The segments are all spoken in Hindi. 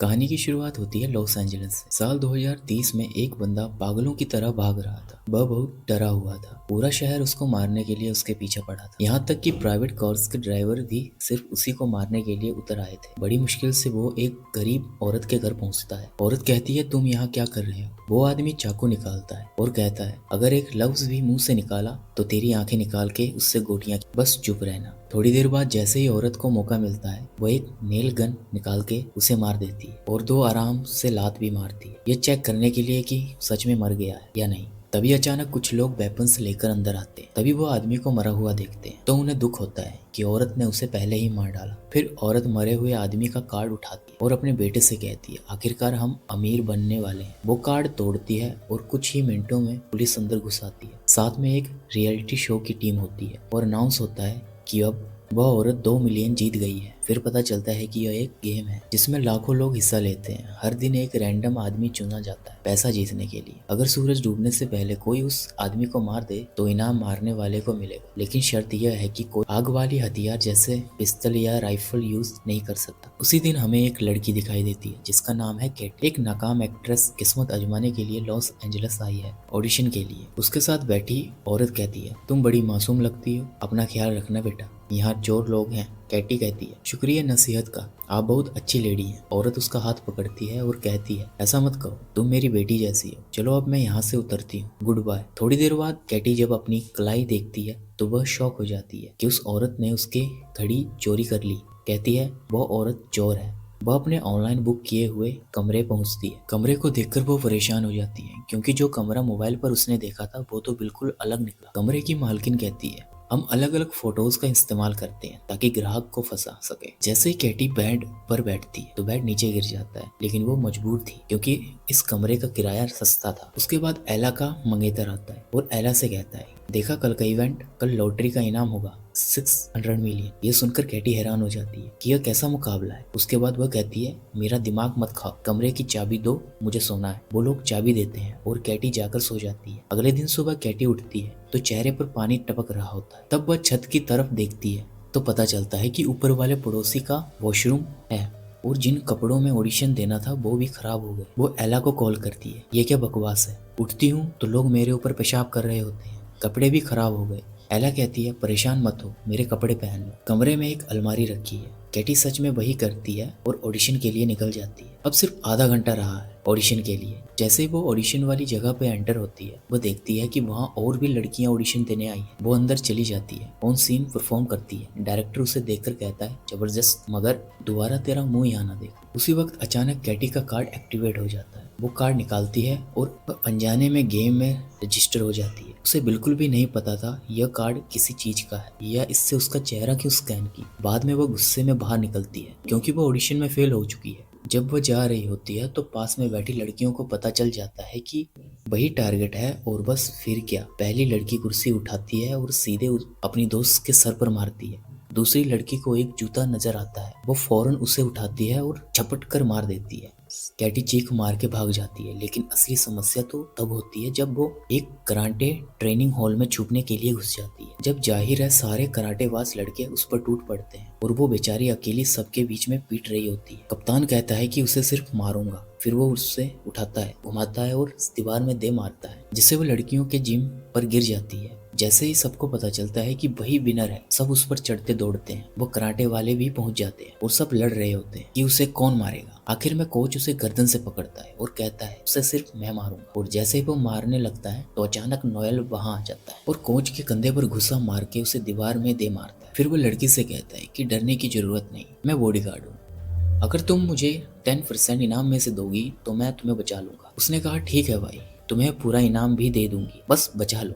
कहानी की शुरुआत होती है लॉस एंजलिस से। साल 2030 में एक बंदा पागलों की तरह भाग रहा था। वह बहुत डरा हुआ था। पूरा शहर उसको मारने के लिए उसके पीछे पड़ा था। यहाँ तक कि प्राइवेट कार्स के ड्राइवर भी सिर्फ उसी को मारने के लिए उतर आए थे। बड़ी मुश्किल से वो एक गरीब औरत के घर पहुँचता है। औरत कहती है, तुम यहाँ क्या कर रहे हो? वो आदमी चाकू निकालता है और कहता है, अगर एक लफ्ज भी मुंह से निकाला तो तेरी आंखें निकाल के उससे गोटियां, बस चुप रहना। थोड़ी देर बाद जैसे ही औरत को मौका मिलता है, वो एक नेल गन निकाल के उसे मार देती है और दो आराम से लात भी मारती है, ये चेक करने के लिए कि सच में मर गया है या नहीं। तभी अचानक कुछ लोग वेपन्स लेकर अंदर आते हैं। तभी वो आदमी को मरा हुआ देखते हैं तो उन्हें दुख होता है कि औरत ने उसे पहले ही मार डाला। फिर औरत मरे हुए आदमी का कार्ड उठाती है और अपने बेटे से कहती है, आखिरकार हम अमीर बनने वाले हैं। वो कार्ड तोड़ती है और कुछ ही मिनटों में पुलिस अंदर घुस आती है। साथ में एक रियलिटी शो की टीम होती है और अनाउंस होता है कि अब वह औरत 2 मिलियन जीत गई है। फिर पता चलता है कि यह एक गेम है जिसमें लाखों लोग हिस्सा लेते हैं। हर दिन एक रैंडम आदमी चुना जाता है पैसा जीतने के लिए। अगर सूरज डूबने से पहले कोई उस आदमी को मार दे तो इनाम मारने वाले को मिलेगा, लेकिन शर्त यह है कि कोई आग वाली हथियार जैसे पिस्तल या राइफल यूज नहीं कर सकता। उसी दिन हमें एक लड़की दिखाई देती है जिसका नाम है केट। एक नाकाम एक्ट्रेस किस्मत आजमाने के लिए लॉस एंजलिस आई है ऑडिशन के लिए। उसके साथ बैठी औरत कहती है, तुम बड़ी मासूम लगती हो, अपना ख्याल रखना बेटा, यहाँ चोर लोग हैं। कैटी कहती है, शुक्रिया नसीहत का, आप बहुत अच्छी लेडी हैं। औरत उसका हाथ पकड़ती है और कहती है, ऐसा मत कहो, तुम मेरी बेटी जैसी हो। चलो अब मैं यहाँ से उतरती हूँ, गुड बाय। थोड़ी देर बाद कैटी जब अपनी कलाई देखती है तो वह शॉक हो जाती है कि उस औरत ने उसके घड़ी चोरी कर ली। कहती है वो औरत चोर है। वह अपने ऑनलाइन बुक किए हुए कमरे पहुंचती है। कमरे को देखकर वो परेशान हो जाती है क्योंकि जो कमरा मोबाइल पर उसने देखा था वो तो बिल्कुल अलग निकला। कमरे की मालकिन कहती है, हम अलग अलग फोटोज का इस्तेमाल करते हैं ताकि ग्राहक को फंसा सके। जैसे ही कैटी बेड पर बैठती है तो बेड नीचे गिर जाता है, लेकिन वो मजबूर थी क्योंकि इस कमरे का किराया सस्ता था। उसके बाद एला का मंगेतर आता है और एला से कहता है, देखा कल का इवेंट, कल लॉटरी का इनाम होगा 600 मिलियन। ये सुनकर कैटी हैरान हो जाती है कि यह कैसा मुकाबला है। उसके बाद वह कहती है, मेरा दिमाग मत खाओ, कमरे की चाबी दो, मुझे सोना है। वो लोग चाबी देते हैं और कैटी जाकर सो जाती है। अगले दिन सुबह कैटी उठती है तो चेहरे पर पानी टपक रहा होता है। तब वह छत की तरफ देखती है तो पता चलता है कि ऊपर वाले पड़ोसी का वॉशरूम है और जिन कपड़ों में ऑडिशन देना था वो भी खराब हो गए। वो एला को कॉल करती है, ये क्या बकवास है, उठती हूँ तो लोग मेरे ऊपर पेशाब कर रहे होते हैं, कपड़े भी खराब हो गए। एला कहती है, परेशान मत हो, मेरे कपड़े पहन लो। कमरे में एक अलमारी रखी है। कैटी सच में वही करती है और ऑडिशन के लिए निकल जाती है। अब सिर्फ आधा घंटा रहा है ऑडिशन के लिए। जैसे ही वो ऑडिशन वाली जगह पे एंटर होती है, वो देखती है कि वहाँ और भी लड़कियां ऑडिशन देने आई हैं। वो अंदर चली जाती है, ऑन सीन परफॉर्म करती है। डायरेक्टर उसे देखकर कहता है, जबरदस्त, मगर दोबारा तेरा मुंह यहाँ ना देख। उसी वक्त अचानक कैटी का कार्ड एक्टिवेट हो जाता है। वो कार्ड निकालती है और अनजाने में गेम में रजिस्टर हो जाती है। उसे बिल्कुल भी नहीं पता था यह कार्ड किसी चीज का है या इससे उसका चेहरा क्यों स्कैन की। बाद में वो गुस्से में बाहर निकलती है क्योंकि वो ऑडिशन में फेल हो चुकी है। जब वह जा रही होती है तो पास में बैठी लड़कियों को पता चल जाता है कि वही टारगेट है और बस फिर क्या, पहली लड़की कुर्सी उठाती है और सीधे अपनी दोस्त के सर पर मारती है। दूसरी लड़की को एक जूता नजर आता है, वो फौरन उसे उठाती है और झपट कर मार देती है। कैटी चीख मार के भाग जाती है, लेकिन असली समस्या तो तब होती है जब वो एक कराटे ट्रेनिंग हॉल में छुपने के लिए घुस जाती है। जब जाहिर है सारे कराटेबाज लड़के उस पर टूट पड़ते हैं और वो बेचारी अकेली सबके बीच में पीट रही होती है। कप्तान कहता है कि उसे सिर्फ मारूंगा। फिर वो उससे उठाता है, घुमाता है और दीवार में दे मारता है, जिससे वो लड़कियों के जिम पर गिर जाती है। जैसे ही सबको पता चलता है कि वही विनर है, सब उस पर चढ़ते दौड़ते हैं। वो कराटे वाले भी पहुंच जाते हैं और सब लड़ रहे होते हैं कि उसे कौन मारेगा। आखिर में कोच उसे गर्दन से पकड़ता है और कहता है, उसे सिर्फ मैं मारूंगा। और जैसे ही वो मारने लगता है तो अचानक नोएल वहां आ जाता है और कोच के कंधे पर घुसा मार के उसे दीवार में दे मारता है। फिर वो लड़की से कहता है कि डरने की जरूरत नहीं, मैं बॉडीगार्ड हूँ, अगर तुम मुझे 10% इनाम में से दोगी तो मैं तुम्हें बचा लूंगा। उसने कहा, ठीक है भाई, तुम्हें पूरा इनाम भी दे दूंगी, बस बचा लो।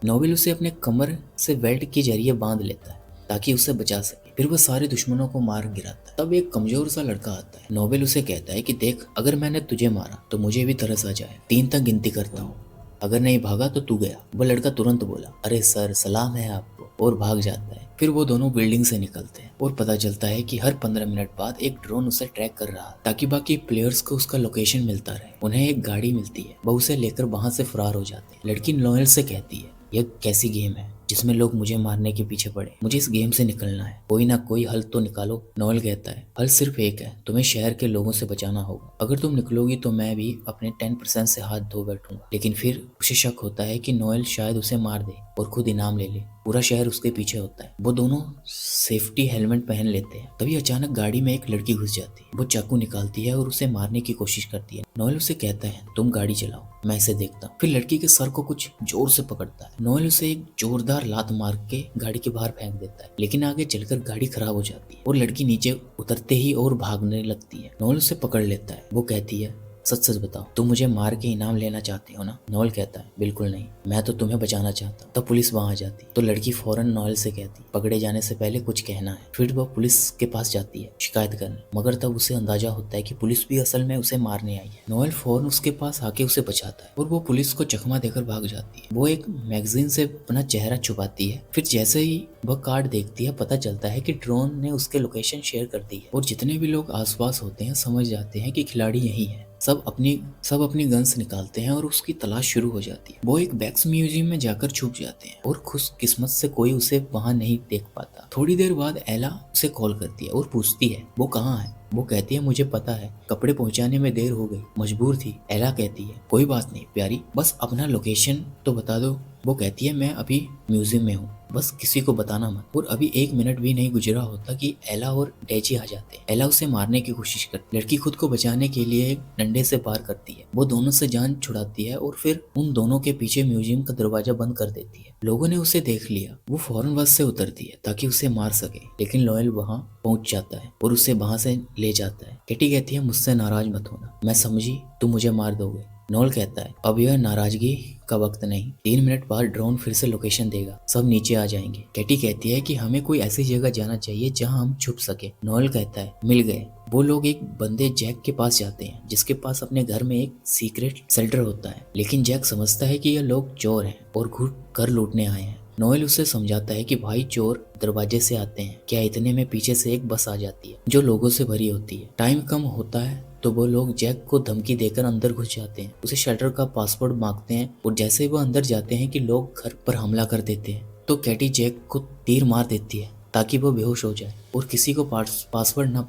नोबेल उसे अपने कमर से बेल्ट के जरिए बांध लेता है ताकि उसे बचा सके। फिर वह सारे दुश्मनों को मार गिराता है। तब एक कमजोर सा लड़का आता है। नोबेल उसे कहता है कि देख, अगर मैंने तुझे मारा तो मुझे भी तरस आ जाए। 3 तक गिनती करता हूँ, अगर नहीं भागा तो तू गया। वह लड़का तुरंत बोला, अरे सर, सलाम है आपको, और भाग जाता है। फिर वो दोनों बिल्डिंग से निकलते हैं और पता चलता है कि हर 15 मिनट बाद एक ड्रोन उसे ट्रैक कर रहा है ताकि बाकी प्लेयर्स को उसका लोकेशन मिलता रहे। उन्हें एक गाड़ी मिलती है, वह उसे लेकर वहां से फरार हो जाते हैं। लड़की नोएल से कहती है, यह कैसी गेम है जिसमें लोग मुझे मारने के पीछे पड़े। मुझे इस गेम से निकलना है, कोई ना कोई हल तो निकालो। नोएल कहता है, हल सिर्फ एक है, तुम्हें शहर के लोगों से बचाना होगा। अगर तुम निकलोगी तो मैं भी अपने 10% से हाथ धो बैठूंगा। लेकिन फिर उसे शक होता है कि नोएल शायद उसे मार दे और खुद इनाम ले ले। पूरा शहर उसके पीछे होता है। वो दोनों सेफ्टी हेलमेट पहन लेते हैं। तभी अचानक गाड़ी में एक लड़की घुस जाती है। वो चाकू निकालती है और उसे मारने की कोशिश करती है। नोएल उसे कहता है, तुम गाड़ी चलाओ, मैं इसे देखता हूँ। फिर लड़की के सर को कुछ जोर से पकड़ता है। नोएल उसे एक जोरदार लात मार के गाड़ी के बाहर फेंक देता है, लेकिन आगे चलकर गाड़ी खराब हो जाती है और लड़की नीचे उतरते ही और भागने लगती है। नोएल उसे पकड़ लेता है। वो कहती है, सच सच बताओ, तुम मुझे मार के इनाम लेना चाहती हो ना? नोएल कहता है, बिल्कुल नहीं, मैं तो तुम्हें बचाना चाहता हूँ। तब पुलिस वहां आ जाती तो लड़की फौरन नोएल से कहती, पकड़े जाने से पहले कुछ कहना है। फिर वह पुलिस के पास जाती है शिकायत करने, मगर तब उसे अंदाजा होता है कि पुलिस भी असल में उसे मारने आई है। नोएल फौरन उसके पास आके उसे बचाता है और वो पुलिस को चकमा देकर भाग जाती है। वो एक मैगजीन से अपना चेहरा छुपाती है। फिर जैसे ही वह कार्ड देखती है, पता चलता है कि ड्रोन ने उसके लोकेशन शेयर कर दी है और जितने भी लोग आसपास होते हैं समझ जाते हैं कि खिलाड़ी यही है। सब अपनी गन्स निकालते हैं और उसकी तलाश शुरू हो जाती है। वो एक वैक्स म्यूजियम में जाकर छुप जाते हैं और खुशकिस्मत से कोई उसे वहां नहीं देख पाता। थोड़ी देर बाद एला उसे कॉल करती है और पूछती है वो कहाँ है। वो कहती है, मुझे पता है, कपड़े पहुंचाने में देर हो गई, मजबूर थी। एला कहती है, कोई बात नहीं प्यारी, बस अपना लोकेशन तो बता दो। वो कहती है, मैं अभी म्यूजियम में हूँ, बस किसी को बताना मत। और अभी 1 मिनट भी नहीं गुजरा होता कि एला और डेजी आ जाते हैं। एला उसे मारने की कोशिश करती है। लड़की खुद को बचाने के लिए एक डंडे से पार करती है। वो दोनों से जान छुड़ाती है और फिर उन दोनों के पीछे म्यूजियम का दरवाजा बंद कर देती है। लोगों ने उसे देख लिया। वो फौरन बस से उतरती है ताकि उसे मार सके, लेकिन नोएल वहां पहुंच जाता है और उसे वहां से ले जाता है। केटी कहती है, मुझसे नाराज मत होना, मैं समझी तुम मुझे मार दोगे। नोएल कहता है, अब यह नाराजगी का वक्त नहीं, 3 मिनट बाद ड्रोन फिर से लोकेशन देगा, सब नीचे आ जाएंगे। कैटी कहती है कि हमें कोई ऐसी जगह जाना चाहिए जहां हम छुप सके। नोएल कहता है, मिल गए। वो लोग एक बंदे जैक के पास जाते हैं, जिसके पास अपने घर में एक सीक्रेट शेल्टर होता है, लेकिन जैक समझता है कि यह लोग चोर हैं और घर लूटने आए हैं। नोएल उसे समझाता है कि भाई, चोर दरवाजे से आते हैं, क्या इतने में पीछे से एक बस आ जाती है जो लोगों से भरी होती है। टाइम कम होता है तो वो लोग जैक को धमकी देकर अंदर घुस जाते हैं, उसे शटर का पासवर्ड मांगते हैं और जैसे वो अंदर जाते हैं कि लोग घर पर हमला कर देते हैं, तो कैटी जैक को तीर मार देती है ताकि वो बेहोश हो जाए और किसी को पासवर्ड ना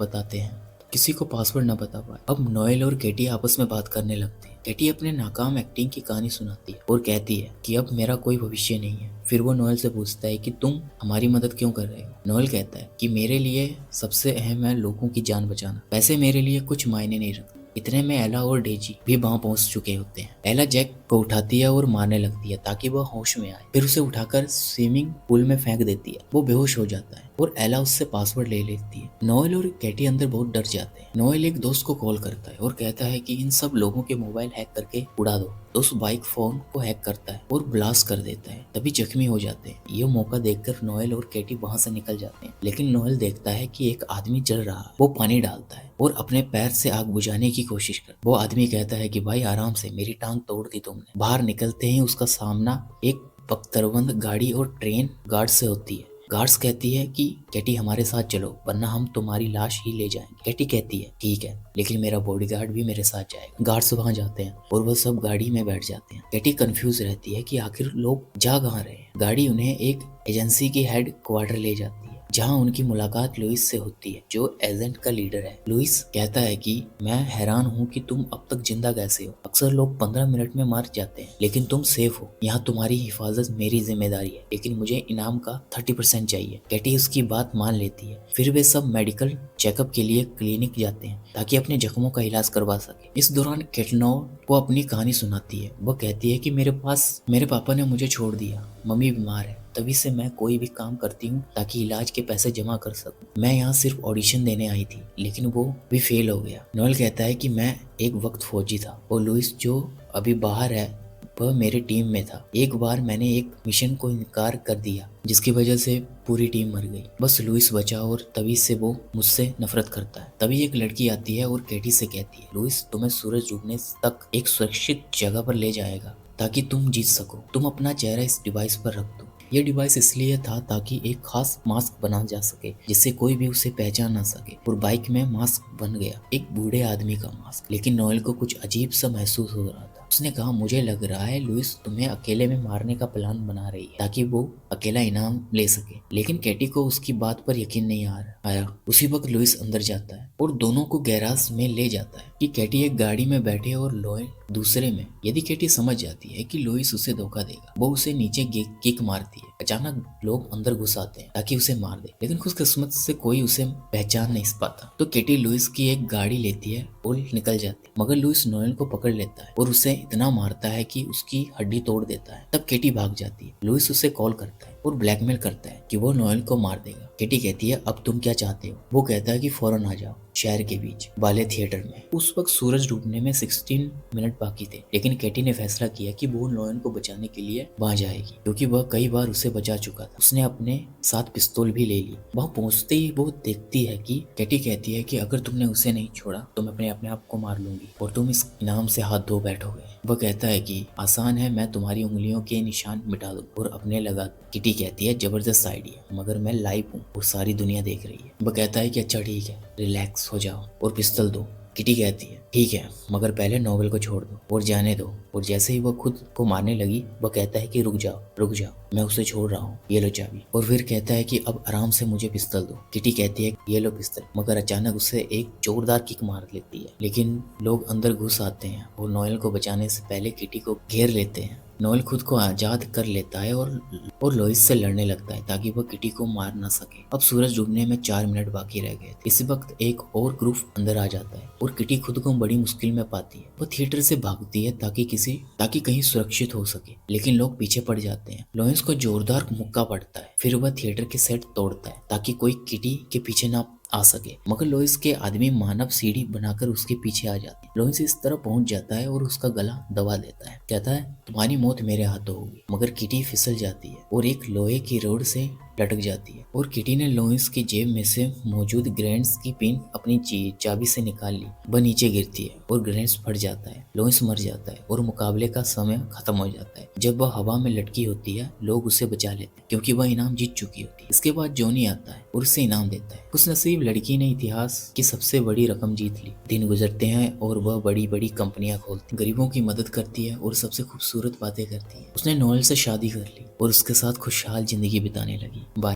बता पाए। अब नोएल और कैटी आपस में बात करने लगते हैं। कैटी अपने नाकाम एक्टिंग की कहानी सुनाती है और कहती है कि अब मेरा कोई भविष्य नहीं है। फिर वो नोएल से पूछता है कि तुम हमारी मदद क्यों कर रहे हो। नोएल कहता है कि मेरे लिए सबसे अहम है लोगों की जान बचाना, पैसे मेरे लिए कुछ मायने नहीं रखते। इतने में एला और डेजी भी वहां पहुंच चुके होते हैं। एला जैक को उठाती है और मारने लगती है ताकि वह होश में आए, फिर उसे उठाकर स्विमिंग पूल में फेंक देती है। वो बेहोश हो जाता है और एला उससे पासवर्ड ले लेती है। नोएल और कैटी अंदर बहुत डर जाते हैं। नोएल एक दोस्त को कॉल करता है और कहता है कि इन सब लोगों के मोबाइल हैक करके उड़ा दो। दोस्त बाइक फोन को हैक करता है और ब्लास्ट कर देता है, तभी जख्मी हो जाते हैं। ये मौका देखकर नोएल और कैटी वहां से निकल जाते हैं, लेकिन नोएल देखता है कि एक आदमी जल रहा है। वो पानी डालता है और अपने पैर से आग बुझाने की कोशिश कर। वो आदमी कहता है कि भाई आराम से, मेरी टांग तोड़ दी तुमने। बाहर निकलते ही उसका सामना एक बख्तरबंद गाड़ी और ट्रेन गार्ड से होती है। गार्ड्स कहती है कि कैटी हमारे साथ चलो, वरना हम तुम्हारी लाश ही ले जाएंगे। कैटी कहती है ठीक है, लेकिन मेरा बॉडीगार्ड भी मेरे साथ जाएगा। गार्ड्स वहां जाते हैं और वह सब गाड़ी में बैठ जाते हैं। कैटी कंफ्यूज रहती है कि आखिर लोग जा कहाँ रहे हैं। गाड़ी उन्हें एक एजेंसी की हेड क्वार्टर ले जाती है, जहां उनकी मुलाकात लुइस से होती है, जो एजेंट का लीडर है। लुइस कहता है कि मैं हैरान हूं कि तुम अब तक जिंदा कैसे हो। अक्सर लोग 15 मिनट में मर जाते हैं, लेकिन तुम सेफ हो। यहाँ तुम्हारी हिफाजत मेरी जिम्मेदारी है, लेकिन मुझे इनाम का 30% चाहिए। कैटी उसकी बात मान लेती है। फिर वे सब मेडिकल चेकअप के लिए क्लिनिक जाते हैं ताकि अपने जख्मों का इलाज करवा सके। इस दौरान कैटनो को अपनी कहानी सुनाती है। वो कहती है कि मेरे पापा ने मुझे छोड़ दिया, मम्मी बीमार है, तभी से मैं कोई भी काम करती हूँ ताकि इलाज के पैसे जमा कर सकूं। मैं यहाँ सिर्फ ऑडिशन देने आई थी, लेकिन वो भी फेल हो गया। नोएल कहता है कि मैं एक वक्त फौजी था और लुइस जो अभी बाहर है वह मेरे टीम में था। एक बार मैंने एक मिशन को इनकार कर दिया, जिसकी वजह से पूरी टीम मर गई। बस लुइस बचा और तभी से वो मुझसे नफरत करता है। तभी एक लड़की आती है और कैटी से कहती है, लुइस तुम्हें सूरज डूबने तक एक सुरक्षित जगह पर ले जाएगा ताकि तुम जीत सको। तुम अपना चेहरा इस डिवाइस पर रख दो। यह डिवाइस इसलिए था ताकि एक खास मास्क बना जा सके जिससे कोई भी उसे पहचान ना सके। और बाइक में मास्क बन गया, एक बूढ़े आदमी का मास्क। लेकिन नोएल को कुछ अजीब सा महसूस हो रहा था। उसने कहा, मुझे लग रहा है लुइस तुम्हें अकेले में मारने का प्लान बना रही है ताकि वो अकेला इनाम ले सके। लेकिन कैटी को उसकी बात पर यकीन नहीं आया। उसी वक्त लुइस अंदर जाता है और दोनों को गैराज में ले जाता है कि कैटी एक गाड़ी में बैठे और लोए दूसरे में। यदि कैटी समझ जाती है कि लुइस उसे धोखा देगा, वो उसे नीचे किक मारती है। अचानक लोग अंदर घुस आते हैं ताकि उसे मार दे, लेकिन खुशकिस्मत से कोई उसे पहचान नहीं पाता। तो कैटी लुइस की एक गाड़ी लेती है और निकल जाती है, मगर लुइस नोएल को पकड़ लेता है और उसे इतना मारता है कि उसकी हड्डी तोड़ देता है। तब कैटी भाग जाती है। लुइस उसे कॉल करता है और ब्लैकमेल करता है कि वो नोएल को मार देगा। कैटी कहती है, अब तुम क्या चाहते हो? वो कहता है कि फौरन आ जाओ शहर के बीच वाले थिएटर में। उस वक्त सूरज डूबने में 16 मिनट बाकी थे, लेकिन कैटी ने फैसला किया कि वो नोएल को बचाने के लिए वहां जाएगी, क्योंकि वह कई बार उसे बचा चुका था। उसने अपने साथ पिस्तौल भी ले ली। वहां पहुंचते ही वो देखती है कि कैटी कहती है कि अगर तुमने उसे नहीं छोड़ा तो मैं अपने आप को मार लूंगी और तुम इस इनाम से हाथ धो बैठोगे। वह कहता है कि आसान है, मैं तुम्हारी उंगलियों के निशान मिटा दूं और अपने लगा। किटी कहती है, जबरदस्त आइडिया, मगर मैं लाइव हूँ और सारी दुनिया देख रही है। वह कहता है कि अच्छा ठीक है, रिलैक्स हो जाओ और पिस्तौल दो। किटी कहती है, ठीक है, मगर पहले नोवेल को छोड़ दो और जाने दो। और जैसे ही वह खुद को मारने लगी, वह कहता है कि रुक जाओ, मैं उसे छोड़ रहा हूँ, ये लो चाबी। और फिर कहता है कि अब आराम से मुझे पिस्तौल दो। किटी कहती है, ये लो पिस्तौल, मगर अचानक उसे एक जोरदार किक मार लेती है। लेकिन लोग अंदर घुस आते हैं और नोएल को बचाने से पहले किटी को घेर लेते हैं। नोएल खुद को आजाद कर लेता है और लोइस से लड़ने लगता है ताकि वह किटी को मार ना सके। अब सूरज डूबने में 4 मिनट बाकी रह गए। इसी वक्त एक और ग्रुप अंदर आ जाता है और किटी खुद को बड़ी मुश्किल में पाती है। वह थिएटर से भागती है ताकि कहीं सुरक्षित हो सके, लेकिन लोग पीछे पड़ जाते हैं। लोइस को जोरदार मुक्का पड़ता है। फिर वह थिएटर के सेट तोड़ता है ताकि कोई किटी के पीछे ना आ सके, मगर लोइस के आदमी मानव सीढ़ी बनाकर उसके पीछे आ जाते हैं। लोइस इस तरह पहुंच जाता है और उसका गला दबा देता है। कहता है, तुम्हारी मौत मेरे हाथों होगी। मगर किटी फिसल जाती है और एक लोहे की रोड से लटक जाती है और किटी ने लोइस की जेब में से मौजूद ग्रेनेड्स की पिन अपनी चाबी से निकाल ली। वह नीचे गिरती है और ग्रेनेड्स फट जाता है। लोइस मर जाता है और मुकाबले का समय खत्म हो जाता है। जब वह हवा में लटकी होती है, लोग उसे बचा लेते हैं क्योंकि वह इनाम जीत चुकी होती है। इसके बाद जॉनी आता है और उसे इनाम देता है। खुश नसीब लड़की ने इतिहास की सबसे बड़ी रकम जीत ली। दिन गुजरते हैं और वह बड़ी बड़ी कंपनियां खोलती, गरीबों की मदद करती है और सबसे खूबसूरत बातें करती है। उसने नोएल से शादी कर ली और उसके साथ खुशहाल जिंदगी बिताने लगी। बाय।